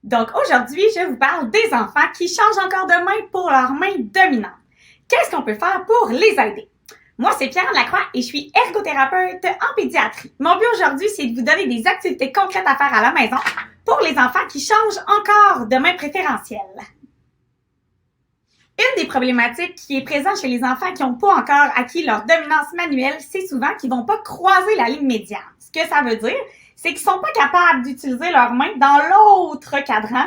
Donc aujourd'hui, je vous parle des enfants qui changent encore de main pour leur main dominante. Qu'est-ce qu'on peut faire pour les aider? Moi, c'est Pierre Lacroix et je suis ergothérapeute en pédiatrie. Mon but aujourd'hui, c'est de vous donner des activités concrètes à faire à la maison pour les enfants qui changent encore de main préférentielle. Une des problématiques qui est présente chez les enfants qui n'ont pas encore acquis leur dominance manuelle, c'est souvent qu'ils ne vont pas croiser la ligne médiane. Ce que ça veut dire, c'est qu'ils ne sont pas capables d'utiliser leurs mains dans l'autre cadran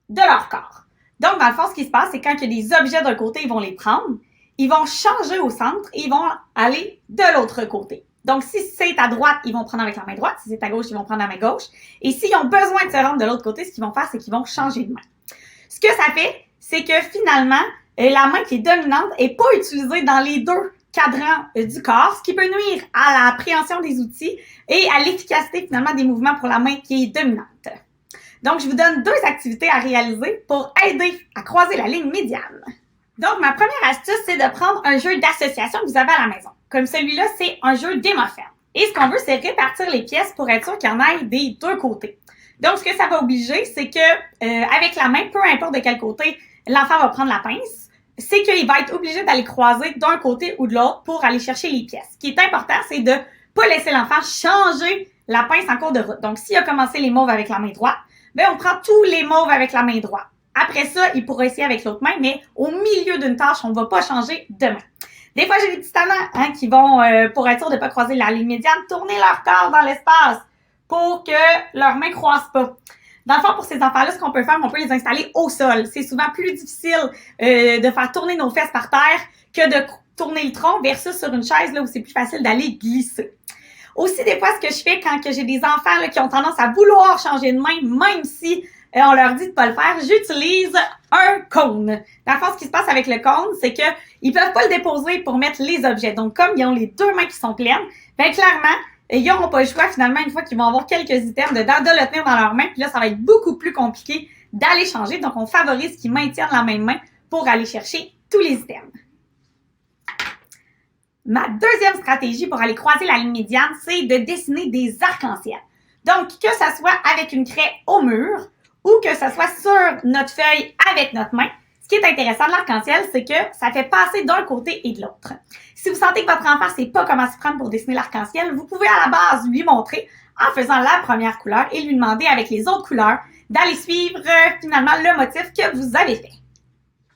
de leur corps. Donc, dans le fond, ce qui se passe, c'est quand il y a des objets d'un côté, ils vont les prendre, ils vont changer au centre et ils vont aller de l'autre côté. Donc, si c'est à droite, ils vont prendre avec la main droite. Si c'est à gauche, ils vont prendre la main gauche. Et s'ils ont besoin de se rendre de l'autre côté, ce qu'ils vont faire, c'est qu'ils vont changer de main. Ce que ça fait, c'est que finalement, la main qui est dominante n'est pas utilisée dans les deux cadrans du corps, ce qui peut nuire à l'appréhension des outils et à l'efficacité finalement des mouvements pour la main qui est dominante. Donc, je vous donne deux activités à réaliser pour aider à croiser la ligne médiane. Donc, ma première astuce, c'est de prendre un jeu d'association que vous avez à la maison. Comme celui-là, c'est un jeu d'hémophène. Et ce qu'on veut, c'est répartir les pièces pour être sûr qu'il y en ait des deux côtés. Donc, ce que ça va obliger, c'est que avec la main, peu importe de quel côté l'enfant va prendre la pince, c'est qu'il va être obligé d'aller croiser d'un côté ou de l'autre pour aller chercher les pièces. Ce qui est important, c'est de ne pas laisser l'enfant changer la pince en cours de route. Donc, s'il a commencé les mauves avec la main droite, bien, on prend tous les mauves avec la main droite. Après ça, il pourra essayer avec l'autre main, mais au milieu d'une tâche, on ne va pas changer de main. Des fois, j'ai des petits tannants qui vont, pour être sûr de ne pas croiser la ligne médiane, tourner leur corps dans l'espace pour que leurs mains ne croisent pas. Dans le fond, pour ces enfants-là, ce qu'on peut faire, on peut les installer au sol. C'est souvent plus difficile de faire tourner nos fesses par terre que de tourner le tronc versus sur une chaise là où c'est plus facile d'aller glisser. Aussi, des fois, ce que je fais quand j'ai des enfants là, qui ont tendance à vouloir changer de main, même si on leur dit de pas le faire, j'utilise un cône. Dans le fond, ce qui se passe avec le cône, c'est qu'ils peuvent pas le déposer pour mettre les objets. Donc, comme ils ont les deux mains qui sont pleines, bien clairement, ils n'auront pas le choix, finalement, une fois qu'ils vont avoir quelques items dedans, de le tenir dans leurs mains. Puis là, ça va être beaucoup plus compliqué d'aller changer. Donc, on favorise qu'ils maintiennent la même main pour aller chercher tous les items. Ma deuxième stratégie pour aller croiser la ligne médiane, c'est de dessiner des arcs-en-ciel. Donc, que ça soit avec une craie au mur ou que ça soit sur notre feuille avec notre main, ce qui est intéressant de l'arc-en-ciel, c'est que ça fait passer d'un côté et de l'autre. Si vous sentez que votre enfant ne sait pas comment s'y prendre pour dessiner l'arc-en-ciel, vous pouvez à la base lui montrer en faisant la première couleur et lui demander avec les autres couleurs d'aller suivre finalement le motif que vous avez fait.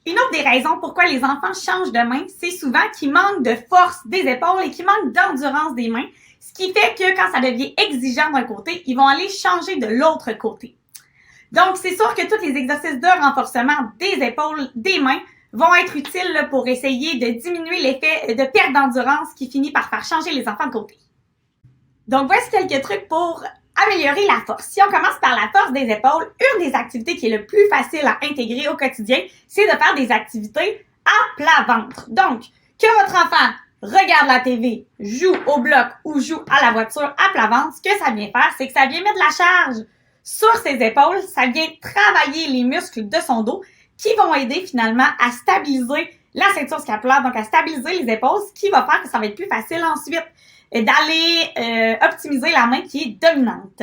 Une autre des raisons pourquoi les enfants changent de main, c'est souvent qu'ils manquent de force des épaules et qu'ils manquent d'endurance des mains, ce qui fait que quand ça devient exigeant d'un côté, ils vont aller changer de l'autre côté. Donc, c'est sûr que tous les exercices de renforcement des épaules, des mains, vont être utiles là, pour essayer de diminuer l'effet de perte d'endurance qui finit par faire changer les enfants de côté. Donc, voici quelques trucs pour améliorer la force. Si on commence par la force des épaules, une des activités qui est le plus facile à intégrer au quotidien, c'est de faire des activités à plat ventre. Donc, que votre enfant regarde la TV, joue au bloc ou joue à la voiture à plat ventre, ce que ça vient faire, c'est que ça vient mettre de la charge sur ses épaules, ça vient travailler les muscles de son dos qui vont aider finalement à stabiliser la ceinture scapulaire, donc à stabiliser les épaules, ce qui va faire que ça va être plus facile ensuite d'aller optimiser la main qui est dominante.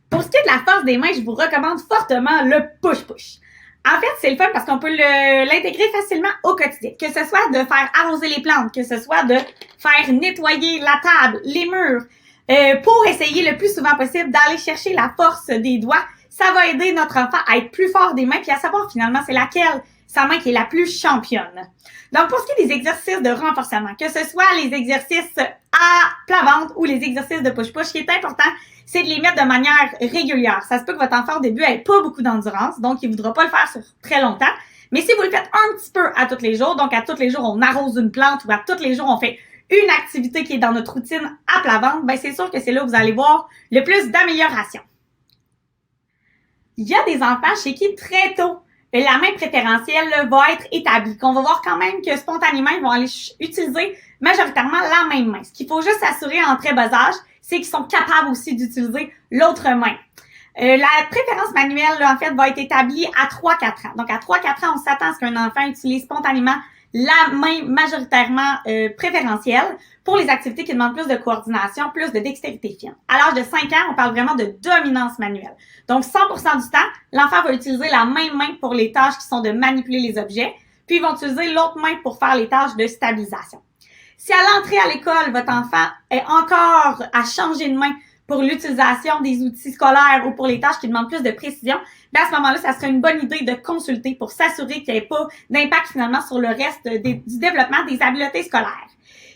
Pour ce qui est de la force des mains, je vous recommande fortement le push-push. En fait, c'est le fun parce qu'on peut l'intégrer facilement au quotidien. Que ce soit de faire arroser les plantes, que ce soit de faire nettoyer la table, les murs, pour essayer le plus souvent possible d'aller chercher la force des doigts. Ça va aider notre enfant à être plus fort des mains puis à savoir finalement c'est laquelle sa main qui est la plus championne. Donc, pour ce qui est des exercices de renforcement, que ce soit les exercices à plat ventre ou les exercices de push-push, ce qui est important, c'est de les mettre de manière régulière. Ça se peut que votre enfant au début n'ait pas beaucoup d'endurance, donc il ne voudra pas le faire sur très longtemps. Mais si vous le faites un petit peu à tous les jours, donc à tous les jours on arrose une plante ou à tous les jours on fait une activité qui est dans notre routine à plat ventre, ben c'est sûr que c'est là où vous allez voir le plus d'amélioration. Il y a des enfants chez qui très tôt, la main préférentielle là, va être établie, qu'on va voir quand même que spontanément, ils vont aller utiliser majoritairement la même main. Ce qu'il faut juste s'assurer en très bas âge, c'est qu'ils sont capables aussi d'utiliser l'autre main. La préférence manuelle, là, en fait, va être établie à 3-4 ans. Donc, à 3-4 ans, on s'attend à ce qu'un enfant utilise spontanément la main majoritairement préférentielle. pour les activités qui demandent plus de coordination, plus de dextérité fine. À l'âge de 5 ans, on parle vraiment de dominance manuelle. Donc, 100% du temps, l'enfant va utiliser la même main pour les tâches qui sont de manipuler les objets, puis ils vont utiliser l'autre main pour faire les tâches de stabilisation. Si à l'entrée à l'école, votre enfant est encore à changer de main pour l'utilisation des outils scolaires ou pour les tâches qui demandent plus de précision, bien à ce moment-là, ça serait une bonne idée de consulter pour s'assurer qu'il n'y ait pas d'impact finalement sur le reste du développement des habiletés scolaires.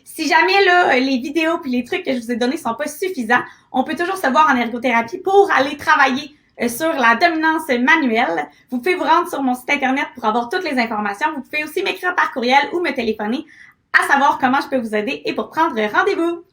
Si jamais là, les vidéos puis les trucs que je vous ai donnés sont pas suffisants, on peut toujours se voir en ergothérapie pour aller travailler sur la dominance manuelle. Vous pouvez vous rendre sur mon site internet pour avoir toutes les informations. Vous pouvez aussi m'écrire par courriel ou me téléphoner à savoir comment je peux vous aider et pour prendre rendez-vous.